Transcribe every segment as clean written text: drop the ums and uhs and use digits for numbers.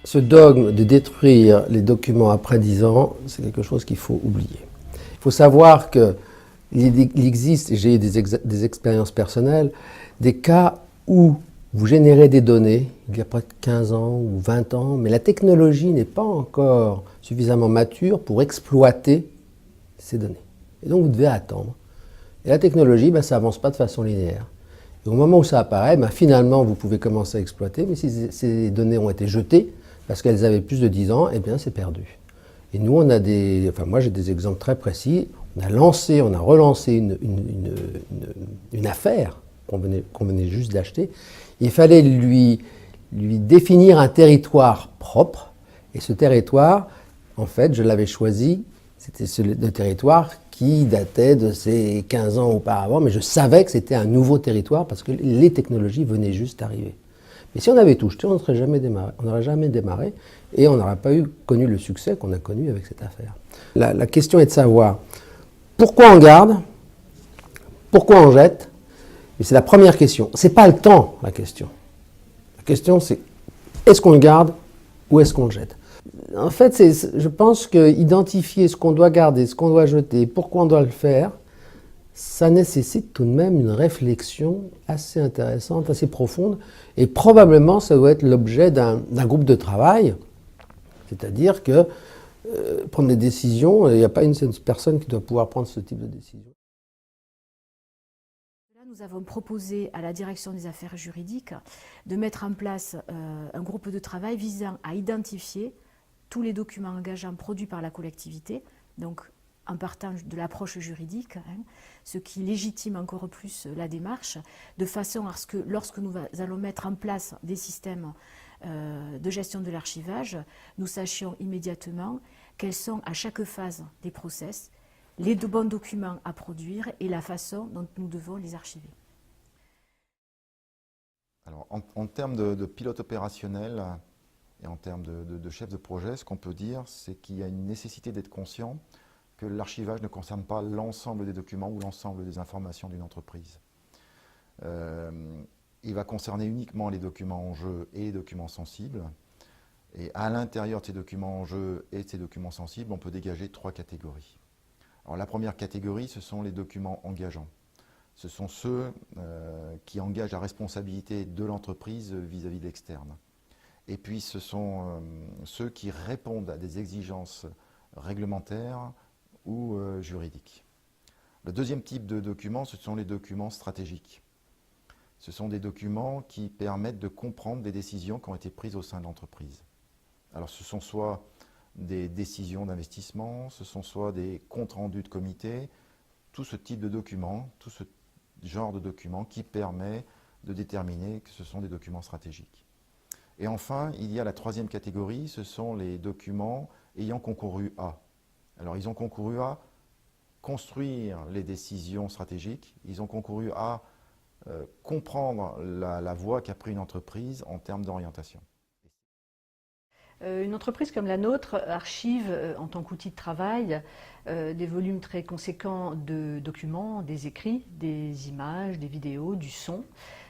Ce dogme de détruire les documents après 10 ans, c'est quelque chose qu'il faut oublier. Il faut savoir qu'il existe, et j'ai eu des expériences personnelles, des cas où vous générez des données, il y a pas de 15 ans ou 20 ans, mais la technologie n'est pas encore suffisamment mature pour exploiter ces données. Et donc vous devez attendre. Et la technologie, ça n'avance pas de façon linéaire. Et au moment où ça apparaît, finalement vous pouvez commencer à exploiter, mais si ces données ont été jetées, parce qu'elles avaient plus de 10 ans, eh bien c'est perdu. Et nous, on a moi j'ai des exemples très précis. On a relancé une affaire qu'on venait juste d'acheter. Il fallait lui définir un territoire propre. Et ce territoire, en fait, je l'avais choisi. C'était le territoire qui datait de ces 15 ans auparavant. Mais je savais que c'était un nouveau territoire parce que les technologies venaient juste d'arriver. Mais si on avait tout jeté, on n'aurait jamais démarré et on n'aurait pas connu le succès qu'on a connu avec cette affaire. La question est de savoir pourquoi on garde, pourquoi on jette. Et c'est la première question. Ce n'est pas le temps, la question. La question, c'est est-ce qu'on le garde ou est-ce qu'on le jette? En fait, je pense qu'identifier ce qu'on doit garder, ce qu'on doit jeter, pourquoi on doit le faire, ça nécessite tout de même une réflexion assez intéressante, assez profonde, et probablement ça doit être l'objet d'un groupe de travail, c'est-à-dire que prendre des décisions, il n'y a pas une seule personne qui doit pouvoir prendre ce type de décision. Là, nous avons proposé à la direction des affaires juridiques de mettre en place un groupe de travail visant à identifier tous les documents engageants produits par la collectivité, donc en partant de l'approche juridique, ce qui légitime encore plus la démarche, de façon à ce que lorsque nous allons mettre en place des systèmes de gestion de l'archivage, nous sachions immédiatement quelles sont à chaque phase des process les bons documents à produire et la façon dont nous devons les archiver. Alors, en termes de pilote opérationnel et en termes de chef de projet, ce qu'on peut dire, c'est qu'il y a une nécessité d'être conscient que l'archivage ne concerne pas l'ensemble des documents ou l'ensemble des informations d'une entreprise. Il va concerner uniquement les documents en jeu et les documents sensibles. Et à l'intérieur de ces documents en jeu et de ces documents sensibles, on peut dégager 3 catégories. Alors, la première catégorie, ce sont les documents engageants. Ce sont ceux qui engagent la responsabilité de l'entreprise vis-à-vis de l'externe. Et puis, ce sont ceux qui répondent à des exigences réglementaires ou juridiques. Le deuxième type de documents, ce sont les documents stratégiques. Ce sont des documents qui permettent de comprendre des décisions qui ont été prises au sein de l'entreprise. Alors, ce sont soit des décisions d'investissement, ce sont soit des comptes rendus de comité, tout ce type de documents, tout ce genre de documents qui permet de déterminer que ce sont des documents stratégiques. Et enfin, il y a la troisième catégorie, ce sont les documents ayant concouru à. Alors, ils ont concouru à construire les décisions stratégiques, ils ont concouru à comprendre la voie qu'a pris une entreprise en termes d'orientation. Une entreprise comme la nôtre archive en tant qu'outil de travail des volumes très conséquents de documents, des écrits, des images, des vidéos, du son,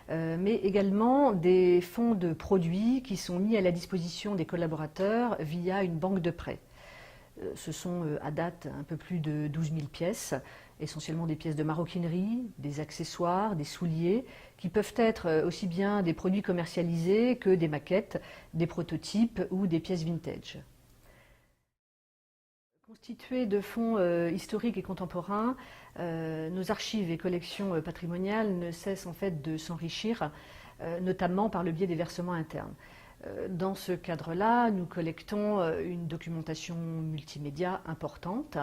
mais également des fonds de produits qui sont mis à la disposition des collaborateurs via une banque de prêts. Ce sont à date un peu plus de 12 000 pièces, essentiellement des pièces de maroquinerie, des accessoires, des souliers, qui peuvent être aussi bien des produits commercialisés que des maquettes, des prototypes ou des pièces vintage. Constituées de fonds historiques et contemporains, nos archives et collections patrimoniales ne cessent en fait de s'enrichir, notamment par le biais des versements internes. Dans ce cadre-là, nous collectons une documentation multimédia importante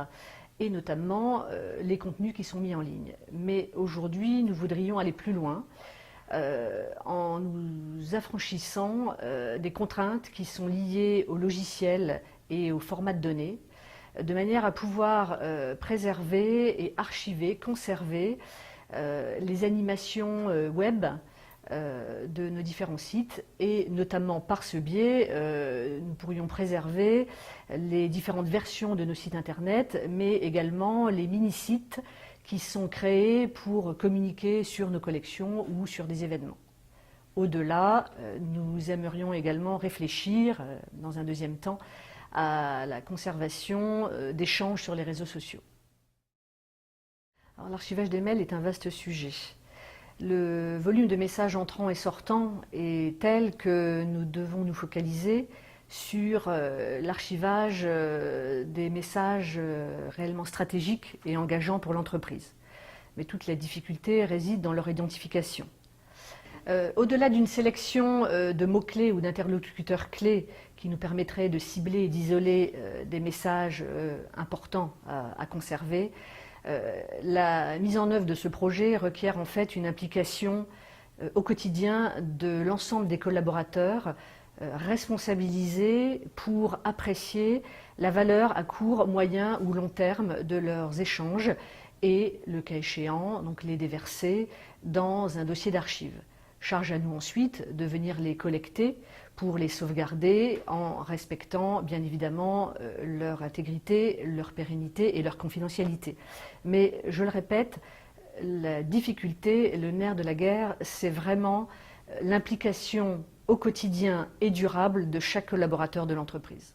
et notamment les contenus qui sont mis en ligne. Mais aujourd'hui, nous voudrions aller plus loin en nous affranchissant des contraintes qui sont liées au logiciel et au format de données, de manière à pouvoir préserver et archiver, conserver les animations web de nos différents sites et notamment par ce biais, nous pourrions préserver les différentes versions de nos sites internet, mais également les mini-sites qui sont créés pour communiquer sur nos collections ou sur des événements. Au-delà, nous aimerions également réfléchir, dans un deuxième temps, à la conservation d'échanges sur les réseaux sociaux. L'archivage des mails est un vaste sujet. Le volume de messages entrants et sortants est tel que nous devons nous focaliser sur l'archivage des messages réellement stratégiques et engageants pour l'entreprise. Mais toute la difficulté réside dans leur identification. Au-delà d'une sélection de mots-clés ou d'interlocuteurs clés qui nous permettrait de cibler et d'isoler des messages importants à conserver, la mise en œuvre de ce projet requiert en fait une implication au quotidien de l'ensemble des collaborateurs responsabilisés pour apprécier la valeur à court, moyen ou long terme de leurs échanges et, le cas échéant, donc les déverser dans un dossier d'archives. Charge à nous ensuite de venir les collecter pour les sauvegarder en respectant bien évidemment leur intégrité, leur pérennité et leur confidentialité. Mais je le répète, la difficulté, le nerf de la guerre, c'est vraiment l'implication au quotidien et durable de chaque collaborateur de l'entreprise.